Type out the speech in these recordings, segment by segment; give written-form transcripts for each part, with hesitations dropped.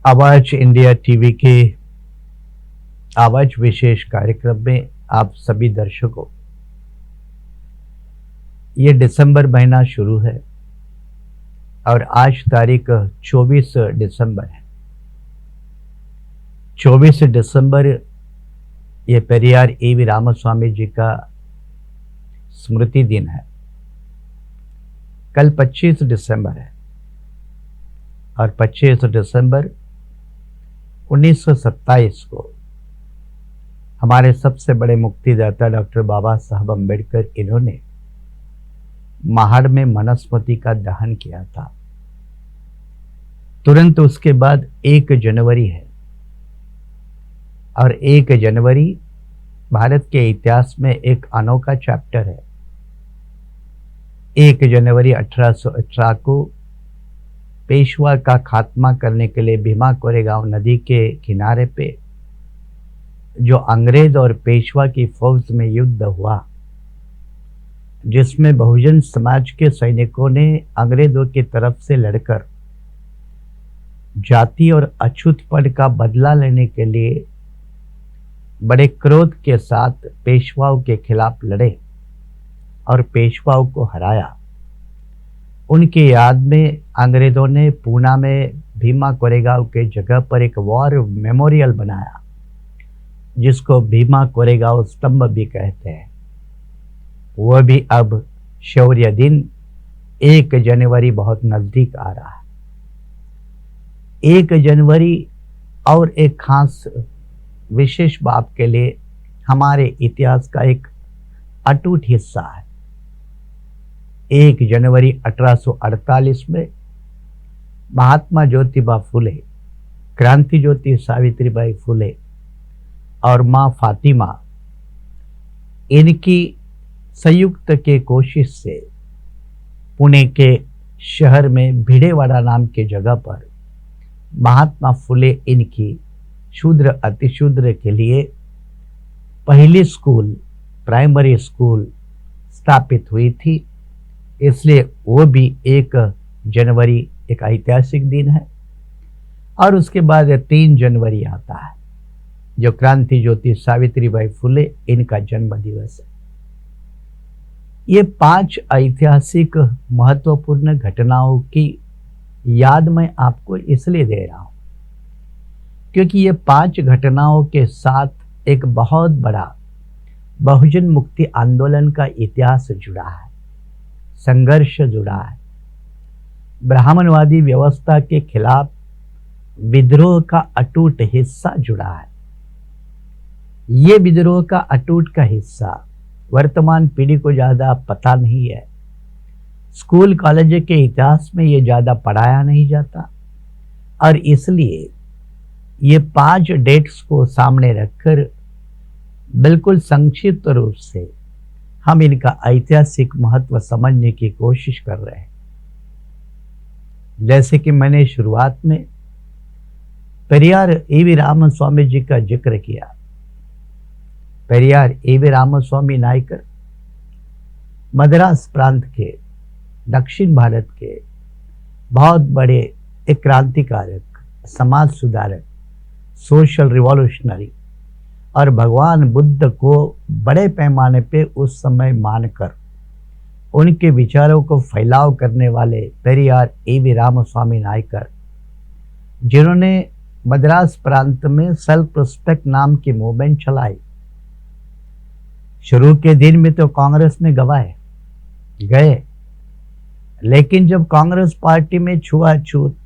आवाज India TV के आवाज विशेष कार्यक्रम में आप सभी दर्शकों, ये दिसंबर महीना शुरू है और आज तारीख 24 दिसंबर है। 24 दिसंबर ये पेरियार ईवी रामस्वामी जी का स्मृति दिन है। कल 25 दिसंबर है और 25 दिसंबर 1927 को हमारे सबसे बड़े मुक्तिदाता डॉक्टर बाबा साहब अम्बेडकर इन्होंने महाड़ में मनुस्मृति का दहन किया था। तुरंत उसके बाद 1 जनवरी है और 1 जनवरी भारत के इतिहास में एक अनोखा चैप्टर है। 1 जनवरी 1818 को पेशवा का खात्मा करने के लिए भीमा कोरेगांव नदी के किनारे पे जो अंग्रेज और पेशवा की फौज में युद्ध हुआ, जिसमें बहुजन समाज के सैनिकों ने अंग्रेजों की तरफ से लड़कर जाति और अछूतपन का बदला लेने के लिए बड़े क्रोध के साथ पेशवाओं के खिलाफ लड़े और पेशवाओं को हराया। उनकी याद में अंग्रेजों ने पूना में भीमा कोरेगांव के जगह पर एक वॉर मेमोरियल बनाया, जिसको भीमा कोरेगांव स्तंभ भी कहते हैं। वह भी अब शौर्य दिन 1 जनवरी बहुत नजदीक आ रहा है। 1 जनवरी और एक खास विशेष बात के लिए हमारे इतिहास का एक अटूट हिस्सा है। 1 जनवरी 1848 में महात्मा ज्योतिबा फुले, क्रांति ज्योति सावित्रीबाई फुले और माँ फातिमा, इनकी संयुक्त के कोशिश से पुणे के शहर में भिडेवाड़ा नाम के जगह पर महात्मा फुले इनकी शूद्र अतिशूद्र के लिए पहली स्कूल, प्राइमरी स्कूल स्थापित हुई थी। इसलिए वो भी 1 जनवरी एक ऐतिहासिक दिन है। और उसके बाद 3 जनवरी आता है, जो क्रांति ज्योति सावित्रीबाई फुले इनका जन्म दिवस है। ये 5 ऐतिहासिक महत्वपूर्ण घटनाओं की याद मैं आपको इसलिए दे रहा हूं क्योंकि ये 5 घटनाओं के साथ एक बहुत बड़ा बहुजन मुक्ति आंदोलन का इतिहास जुड़ा है, संघर्ष जुड़ा है। ब्राह्मणवादी व्यवस्था के खिलाफ विद्रोह का अटूट हिस्सा जुड़ा है। ये विद्रोह का अटूट का हिस्सा वर्तमान पीढ़ी को ज़्यादा पता नहीं है। स्कूल कॉलेज के इतिहास में ये ज़्यादा पढ़ाया नहीं जाता और इसलिए ये 5 डेट्स को सामने रखकर बिल्कुल संक्षिप्त रूप से हम इनका ऐतिहासिक महत्व समझने की कोशिश कर रहे हैं। जैसे कि मैंने शुरुआत में पेरियार ईवी रामस्वामी जी का जिक्र किया। पेरियार ईवी रामस्वामी नायकर मद्रास प्रांत के, दक्षिण भारत के बहुत बड़े एक क्रांतिकारक, समाज सुधारक, सोशल रिवॉल्यूशनरी और भगवान बुद्ध को बड़े पैमाने पे उस समय मानकर उनके विचारों को फैलाव करने वाले पेरियार ईवी रामस्वामी नायकर, जिन्होंने मद्रास प्रांत में सेल्फ रिस्पेक्ट नाम की मूवमेंट चलाई। शुरू के दिन में तो कांग्रेस में गए, लेकिन जब कांग्रेस पार्टी में छुआछूत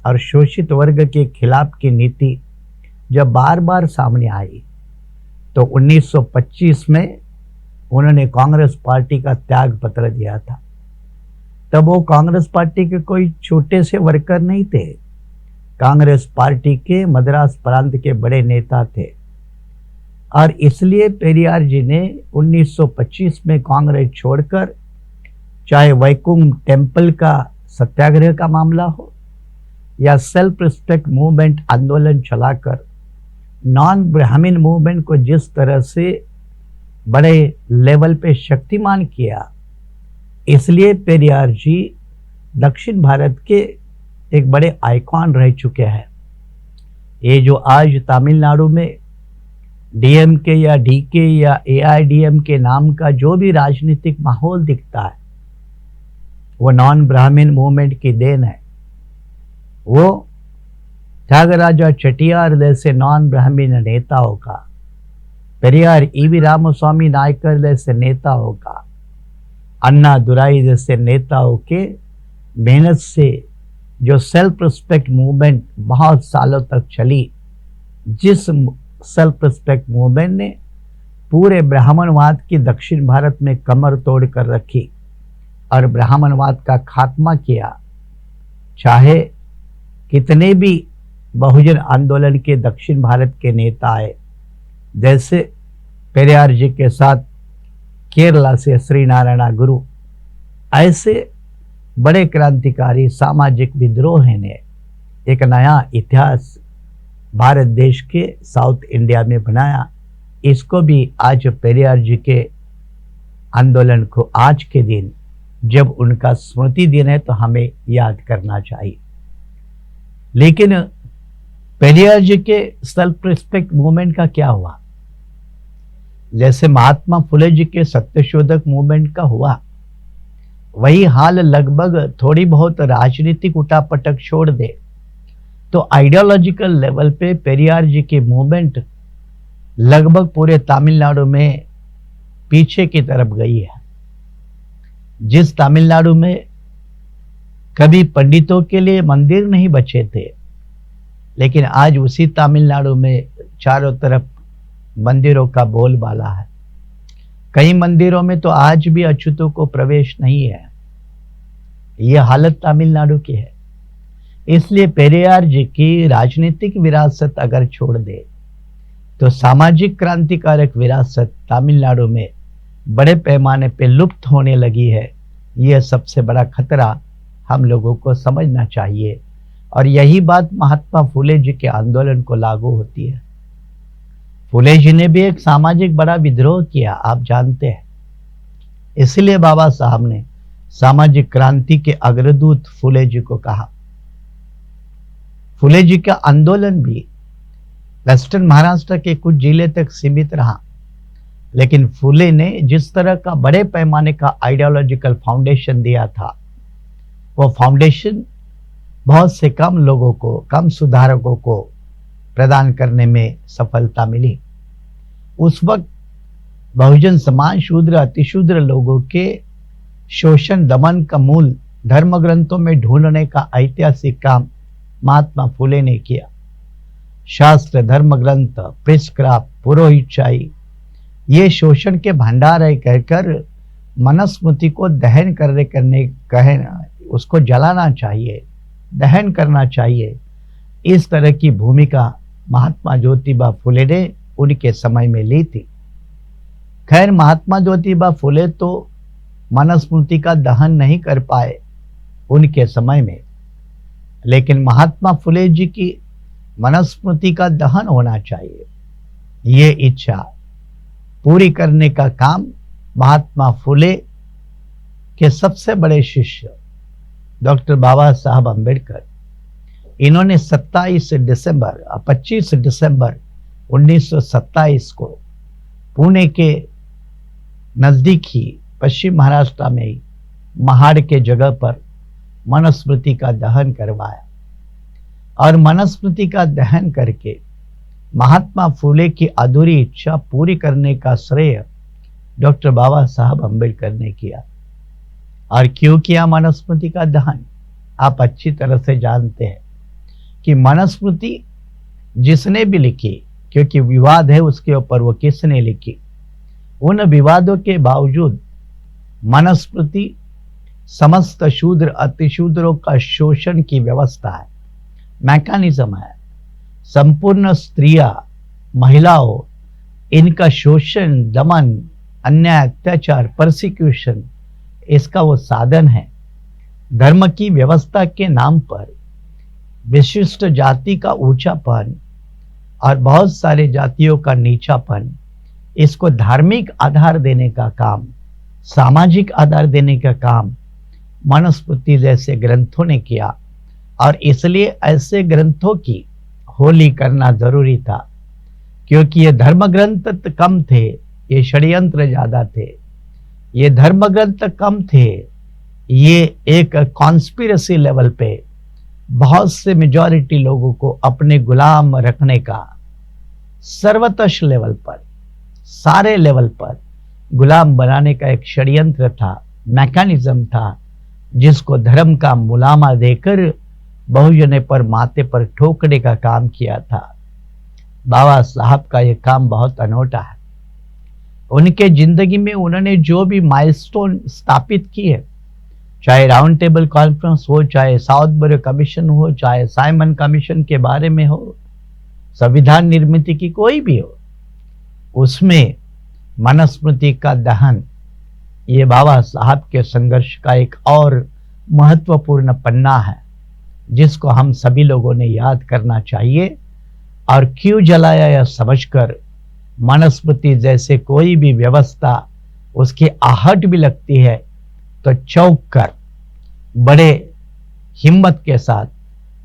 और शोषित वर्ग के खिलाफ की नीति जब बार बार सामने आई, तो 1925 में उन्होंने कांग्रेस पार्टी का त्याग पत्र दिया था। तब वो कांग्रेस पार्टी के कोई छोटे से वर्कर नहीं थे, कांग्रेस पार्टी के मद्रास प्रांत के बड़े नेता थे। और इसलिए पेरियार जी ने 1925 में कांग्रेस छोड़कर, चाहे वैकुंठ टेम्पल का सत्याग्रह का मामला हो या सेल्फ रिस्पेक्ट मूवमेंट आंदोलन चलाकर नॉन ब्राह्मण मूवमेंट को जिस तरह से बड़े लेवल पे शक्तिमान किया, इसलिए पेरियार जी दक्षिण भारत के एक बड़े आइकॉन रह चुके हैं। ये जो आज तमिलनाडु में डीएमके या डीके या एआईडीएमके नाम का जो भी राजनीतिक माहौल दिखता है, वो नॉन ब्राह्मण मूवमेंट की देन है। वो त्यागराजा चेट्टियार जैसे नॉन ब्राह्मण नेताओं का, पेरियार ईवी रामस्वामी नायकर जैसे नेताओं का, अन्ना दुराई जैसे नेताओं के मेहनत से जो सेल्फ रिस्पेक्ट मूवमेंट बहुत सालों तक चली, जिस सेल्फ रिस्पेक्ट मूवमेंट ने पूरे ब्राह्मणवाद की दक्षिण भारत में कमर तोड़ कर रखी और ब्राह्मणवाद का खात्मा किया। चाहे कितने भी बहुजन आंदोलन के दक्षिण भारत के नेता आए, जैसे पेरियार जी के साथ केरला से श्री नारायण गुरु, ऐसे बड़े क्रांतिकारी सामाजिक विद्रोह ने एक नया इतिहास भारत देश के साउथ इंडिया में बनाया। इसको भी आज पेरियार जी के आंदोलन को आज के दिन जब उनका स्मृति दिन है तो हमें याद करना चाहिए। लेकिन पेरियार जी के सेल्फ रिस्पेक्ट मूवमेंट का क्या हुआ? जैसे महात्मा फुले जी के सत्यशोधक मूवमेंट का हुआ, वही हाल लगभग थोड़ी बहुत राजनीतिक उठापटक छोड़ दे तो आइडियोलॉजिकल लेवल पे पेरियार जी की मूवमेंट लगभग पूरे तमिलनाडु में पीछे की तरफ गई है। जिस तमिलनाडु में कभी पंडितों के लिए मंदिर नहीं बचे थे, लेकिन आज उसी तमिलनाडु में चारों तरफ मंदिरों का बोलबाला है। कई मंदिरों में तो आज भी अछूतों को प्रवेश नहीं है। यह हालत तमिलनाडु की है। इसलिए पेरियार जी की राजनीतिक विरासत अगर छोड़ दे तो सामाजिक क्रांतिकारक विरासत तमिलनाडु में बड़े पैमाने पे लुप्त होने लगी है। यह सबसे बड़ा खतरा हम लोगों को समझना चाहिए, और यही बात महात्मा फुले जी के आंदोलन को लागू होती है। फुले जी ने भी एक सामाजिक बड़ा विद्रोह किया, आप जानते हैं। इसलिए बाबा साहब ने सामाजिक क्रांति के अग्रदूत फुले जी को कहा। फुले जी का आंदोलन भी वेस्टर्न महाराष्ट्र के कुछ जिले तक सीमित रहा, लेकिन फुले ने जिस तरह का बड़े पैमाने का आइडियोलॉजिकल फाउंडेशन दिया था, वो फाउंडेशन बहुत से कम लोगों को, कम सुधारकों को प्रदान करने में सफलता मिली। उस वक्त बहुजन समाज शूद्र अतिशूद्र लोगों के शोषण दमन का मूल धर्म ग्रंथों में ढूंढने का ऐतिहासिक काम महात्मा फुले ने किया। शास्त्र, धर्म ग्रंथ, प्रिस्क्राफ्ट, पुरोहितशाही, ये शोषण के भंडार है कहकर मनुस्मृति को दहन उसको जलाना चाहिए, दहन करना चाहिए। इस तरह की भूमिका महात्मा ज्योतिबा फुले ने उनके समय में ली थी। खैर, महात्मा ज्योतिबा फुले तो मनुस्मृति का दहन नहीं कर पाए उनके समय में, लेकिन महात्मा फुले जी की मनुस्मृति का दहन होना चाहिए, ये इच्छा पूरी करने का काम महात्मा फुले के सबसे बड़े शिष्य डॉक्टर बाबा साहब अम्बेडकर, इन्होंने 25 दिसंबर 1927 को पुणे के नजदीक ही पश्चिम महाराष्ट्र में महाड़ के जगह पर मनुस्मृति का दहन करवाया, और मनुस्मृति का दहन करके महात्मा फुले की अधूरी इच्छा पूरी करने का श्रेय डॉक्टर बाबा साहब अम्बेडकर ने किया। और क्यों किया मनुस्मृति का दहन? आप अच्छी तरह से जानते हैं कि मनुस्मृति जिसने भी लिखी, क्योंकि विवाद है उसके ऊपर वो किसने लिखी, उन विवादों के बावजूद मनुस्मृति समस्त शूद्र अतिशूद्रों का शोषण की व्यवस्था है, मैकेनिज्म है। संपूर्ण स्त्रियां, महिलाओं, इनका शोषण, दमन, अन्याय, अत्याचार, परसिक्यूशन, इसका वो साधन है। धर्म की व्यवस्था के नाम पर विशिष्ट जाति का ऊंचापन और बहुत सारे जातियों का नीचापन, इसको धार्मिक आधार देने का काम, सामाजिक आधार देने का काम मनुस्मृति जैसे ग्रंथों ने किया। और इसलिए ऐसे ग्रंथों की होली करना जरूरी था, क्योंकि ये धर्म ग्रंथ कम थे, ये षड्यंत्र ज्यादा थे। ये धर्म ग्रंथ कम थे, ये एक कॉन्स्पिरसी लेवल पे बहुत से मेजॉरिटी लोगों को अपने गुलाम रखने का, सर्वतश लेवल पर, सारे लेवल पर गुलाम बनाने का एक षड्यंत्र था, मैकेनिज्म था, जिसको धर्म का मुलामा देकर बहुजने पर माथे पर ठोकने का काम किया था। बाबा साहब का यह काम बहुत अनोखा है। उनके जिंदगी में उन्होंने जो भी माइलस्टोन स्थापित किए, चाहे राउंड टेबल कॉन्फ्रेंस हो, चाहे साउथबरो कमीशन हो, चाहे साइमन कमीशन के बारे में हो, संविधान निर्मित की कोई भी हो, उसमें मनुस्मृति का दहन ये बाबा साहब के संघर्ष का एक और महत्वपूर्ण पन्ना है, जिसको हम सभी लोगों ने याद करना चाहिए। और क्यों जलाया यह समझकर मनुस्मृति जैसे कोई भी व्यवस्था उसकी आहट भी लगती है तो चौंक कर बड़े हिम्मत के साथ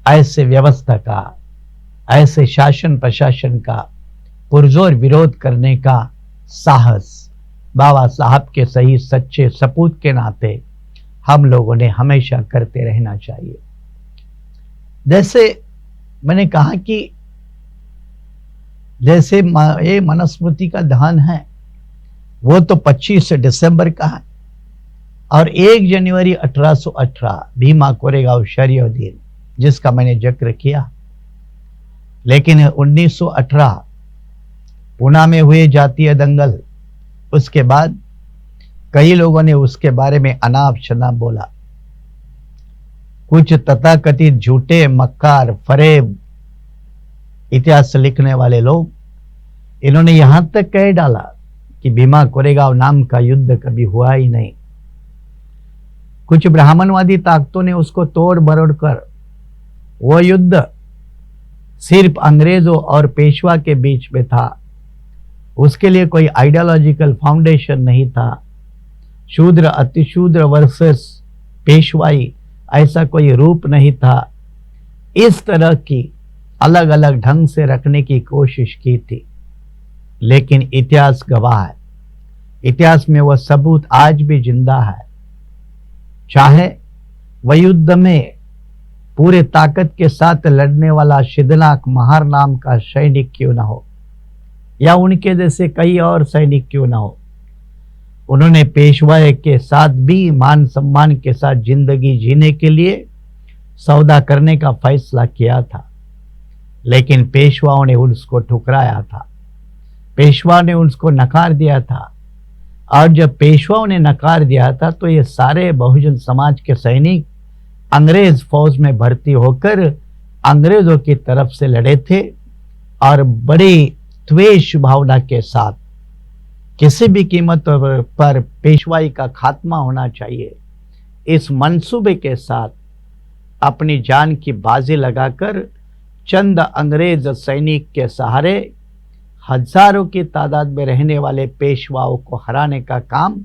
ऐसे व्यवस्था का, ऐसे शासन प्रशासन का पुरजोर विरोध करने का साहस बाबा साहब के सही सच्चे सपूत के नाते हम लोगों ने हमेशा करते रहना चाहिए। जैसे मैंने कहा कि जैसे ये मनुस्मृति का दहन है वो तो 25 दिसंबर का है, और 1 जनवरी 1818 भीमा कोरेगांव शौर्य दिन, जिसका मैंने जिक्र किया। लेकिन 1918 पुणे में हुए जातीय दंगल, उसके बाद कई लोगों ने उसके बारे में अनाप शनाप बोला। कुछ तथाकथित झूठे मक्कार फरेब इतिहास लिखने वाले लोग, इन्होंने यहां तक कह डाला कि भीमा कोरेगांव नाम का युद्ध कभी हुआ ही नहीं। कुछ ब्राह्मणवादी ताकतों ने उसको तोड़ मरोड़ कर वो युद्ध सिर्फ अंग्रेजों और पेशवा के बीच में था, उसके लिए कोई आइडियोलॉजिकल फाउंडेशन नहीं था। शूद्र अतिशूद्र वर्सेस पेशवाई ऐसा कोई रूप नहीं था। इस तरह की अलग अलग ढंग से रखने की कोशिश की थी, लेकिन इतिहास गवाह है, इतिहास में वह सबूत आज भी जिंदा है। चाहे वह युद्ध में पूरे ताकत के साथ लड़ने वाला शिदनाक महार नाम का सैनिक क्यों ना हो, या उनके जैसे कई और सैनिक क्यों ना हो, उन्होंने पेशवाई के साथ भी मान सम्मान के साथ जिंदगी जीने के लिए सौदा करने का फैसला किया था। लेकिन पेशवाओं ने उसको ठुकराया था, पेशवा ने उसको नकार दिया था। और जब पेशवाओं ने नकार दिया था तो ये सारे बहुजन समाज के सैनिक अंग्रेज फौज में भर्ती होकर अंग्रेजों की तरफ से लड़े थे, और बड़ी द्वेष भावना के साथ किसी भी कीमत पर पेशवाई का खात्मा होना चाहिए, इस मंसूबे के साथ अपनी जान की बाजी लगाकर चंद अंग्रेज सैनिक के सहारे हजारों की तादाद में रहने वाले पेशवाओं को हराने का काम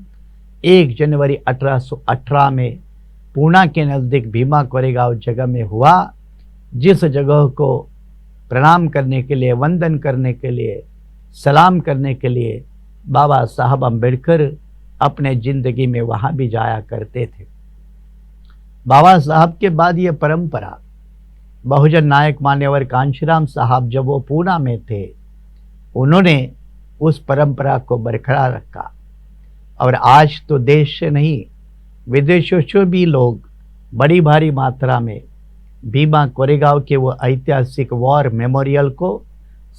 1 जनवरी 1818 में पूना के नज़दीक भीमा कोरेगांव जगह में हुआ, जिस जगह को प्रणाम करने के लिए, वंदन करने के लिए, सलाम करने के लिए बाबा साहब अम्बेडकर अपने जिंदगी में वहां भी जाया करते थे। बाबा साहब के बाद ये परंपरा बहुजन नायक मान्यवर कांशीराम साहब जब वो पूना में थे, उन्होंने उस परंपरा को बरकरार रखा। और आज तो देश से नहीं, विदेशों से भी लोग बड़ी भारी मात्रा में भीमा कोरेगांव के वो ऐतिहासिक वॉर मेमोरियल को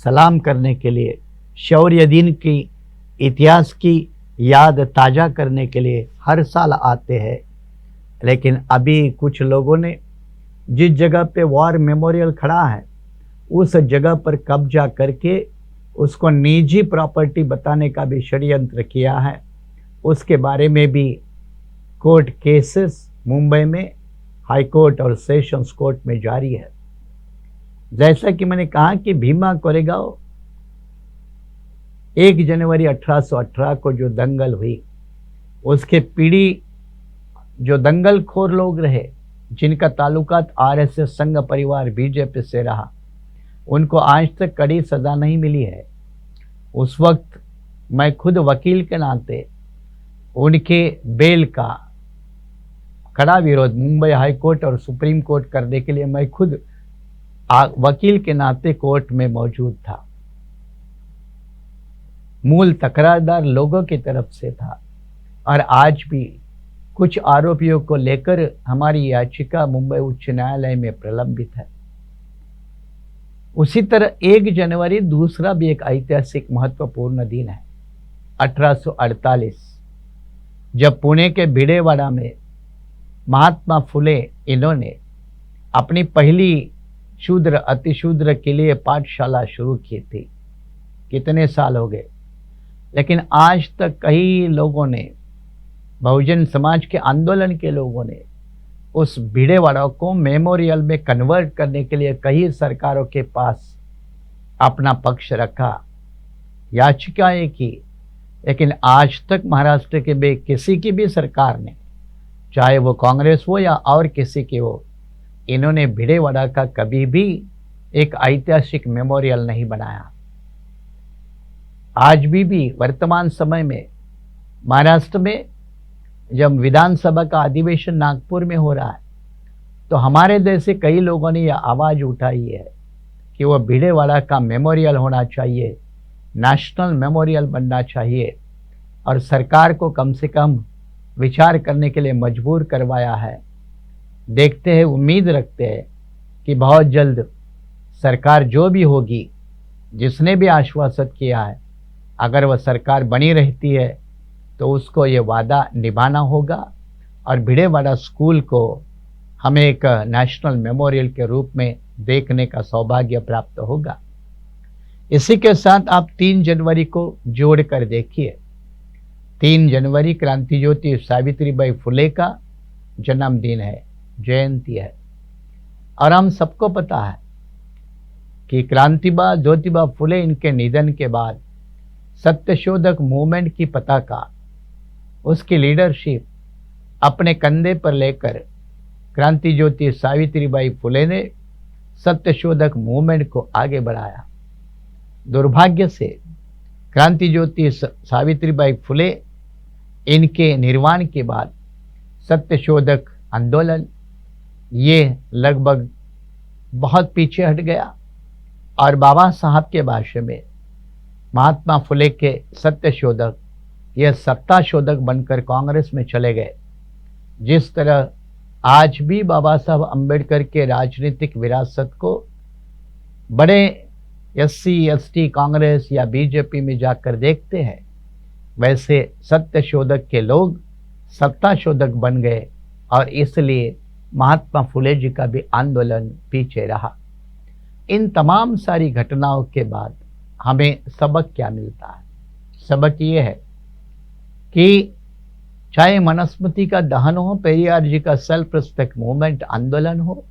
सलाम करने के लिए, शौर्य दिन की इतिहास की याद ताज़ा करने के लिए हर साल आते हैं। लेकिन अभी कुछ लोगों ने जिस जगह पे वॉर मेमोरियल खड़ा है उस जगह पर कब्जा करके उसको निजी प्रॉपर्टी बताने का भी षड्यंत्र किया है। उसके बारे में भी कोर्ट केसेस मुंबई में हाई कोर्ट और सेशंस कोर्ट में जारी है। जैसा कि मैंने कहा कि भीमा कोरेगांव 1 जनवरी 1818 को जो दंगल हुई, उसके पीढ़ी जो दंगलखोर लोग रहे, जिनका ताल्लुकात आरएसएस संघ परिवार बीजेपी से रहा, उनको आज तक कड़ी सज़ा नहीं मिली है। उस वक्त मैं खुद वकील के नाते उनके बेल का कड़ा विरोध मुंबई हाई कोर्ट और सुप्रीम कोर्ट करने के लिए मैं खुद वकील के नाते कोर्ट में मौजूद था। मूल तकरारदार लोगों की तरफ से था और आज भी कुछ आरोपियों को लेकर हमारी याचिका मुंबई उच्च न्यायालय में प्रलंबित है। उसी तरह 1 जनवरी दूसरा भी एक ऐतिहासिक महत्वपूर्ण दिन है। 1848 जब पुणे के भिडेवाड़ा में महात्मा फुले इन्होंने अपनी पहली शूद्र अतिशूद्र के लिए पाठशाला शुरू की थी। कितने साल हो गए, लेकिन आज तक कई लोगों ने, बहुजन समाज के आंदोलन के लोगों ने उस भिडेवाड़ा को मेमोरियल में कन्वर्ट करने के लिए कई सरकारों के पास अपना पक्ष रखा, याचिकाएं की, लेकिन आज तक महाराष्ट्र के किसी की भी सरकार ने, चाहे वो कांग्रेस हो या और किसी की हो, इन्होंने भिडेवाड़ा का कभी भी एक ऐतिहासिक मेमोरियल नहीं बनाया। आज भी वर्तमान समय में महाराष्ट्र में जब विधानसभा का अधिवेशन नागपुर में हो रहा है तो हमारे जैसे कई लोगों ने यह आवाज़ उठाई है कि वह भिडेवाड़ा का मेमोरियल होना चाहिए, नेशनल मेमोरियल बनना चाहिए, और सरकार को कम से कम विचार करने के लिए मजबूर करवाया है। देखते हैं, उम्मीद रखते हैं कि बहुत जल्द सरकार जो भी होगी, जिसने भी आश्वासन किया है, अगर वह सरकार बनी रहती है तो उसको ये वादा निभाना होगा और भिडेवाड़ा स्कूल को हमें एक नेशनल मेमोरियल के रूप में देखने का सौभाग्य प्राप्त होगा। इसी के साथ आप 3 जनवरी को जोड़कर देखिए। 3 जनवरी क्रांति ज्योति सावित्रीबाई फुले का जन्मदिन है, जयंती है। और हम सबको पता है कि क्रांतिबा ज्योतिबा फुले इनके निधन के बाद सत्यशोधक मूवमेंट की पताका, उसकी लीडरशिप अपने कंधे पर लेकर क्रांति ज्योति सावित्रीबाई फुले ने सत्यशोधक मूवमेंट को आगे बढ़ाया। दुर्भाग्य से क्रांति ज्योति सावित्रीबाई फुले इनके निर्वाण के बाद सत्यशोधक आंदोलन ये लगभग बहुत पीछे हट गया और बाबा साहब के भाष्य में महात्मा फुले के सत्यशोधक यह सत्ताशोधक बनकर कांग्रेस में चले गए। जिस तरह आज भी बाबा साहब अम्बेडकर के राजनीतिक विरासत को बड़े SC ST कांग्रेस या बीजेपी में जाकर देखते हैं, वैसे सत्यशोधक के लोग सत्ताशोधक बन गए और इसलिए महात्मा फुले जी का भी आंदोलन पीछे रहा। इन तमाम सारी घटनाओं के बाद हमें सबक क्या मिलता है? सबक ये है कि चाहे मनुस्मृति का दहन हो, पेरियार जी का सेल्फ रिस्पेक्ट मूवमेंट आंदोलन हो,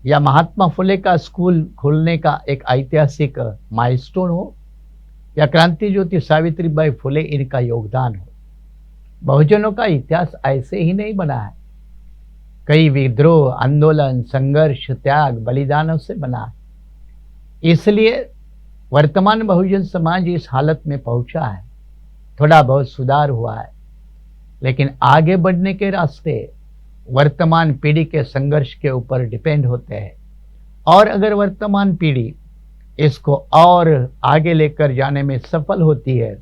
या महात्मा फुले का स्कूल खोलने का एक ऐतिहासिक माइलस्टोन हो, या क्रांति ज्योति सावित्रीबाई फुले इनका योगदान हो, बहुजनों का इतिहास ऐसे ही नहीं बना है। कई विद्रोह, आंदोलन, संघर्ष, त्याग, बलिदानों से बना है। इसलिए वर्तमान बहुजन समाज इस हालत में पहुंचा है। थोड़ा बहुत सुधार हुआ है, लेकिन आगे बढ़ने के रास्ते वर्तमान पीढ़ी के संघर्ष के ऊपर डिपेंड होते हैं। और अगर वर्तमान पीढ़ी इसको और आगे लेकर जाने में सफल होती है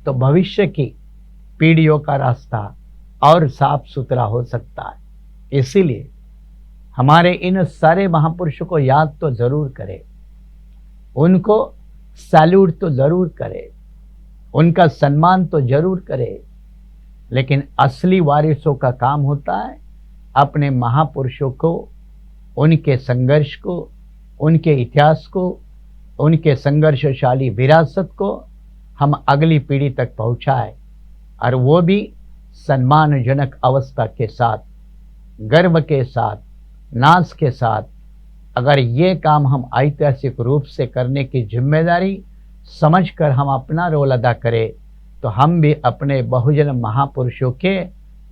तो भविष्य की पीढ़ियों का रास्ता और साफ सुथरा हो सकता है। इसीलिए हमारे इन सारे महापुरुषों को याद तो जरूर करें, उनको सैल्यूट तो जरूर करें, उनका सम्मान तो जरूर करें, लेकिन असली वारिसों का काम होता है अपने महापुरुषों को, उनके संघर्ष को, उनके इतिहास को, उनके संघर्षशाली विरासत को हम अगली पीढ़ी तक पहुंचाएं, और वो भी सम्मानजनक अवस्था के साथ, गर्व के साथ, नाज के साथ। अगर ये काम हम ऐतिहासिक रूप से करने की जिम्मेदारी समझकर हम अपना रोल अदा करें तो हम भी अपने बहुजन महापुरुषों के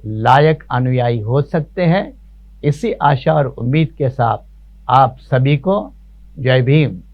लायक अनुयायी हो सकते हैं। इसी आशा और उम्मीद के साथ आप सभी को जय भीम।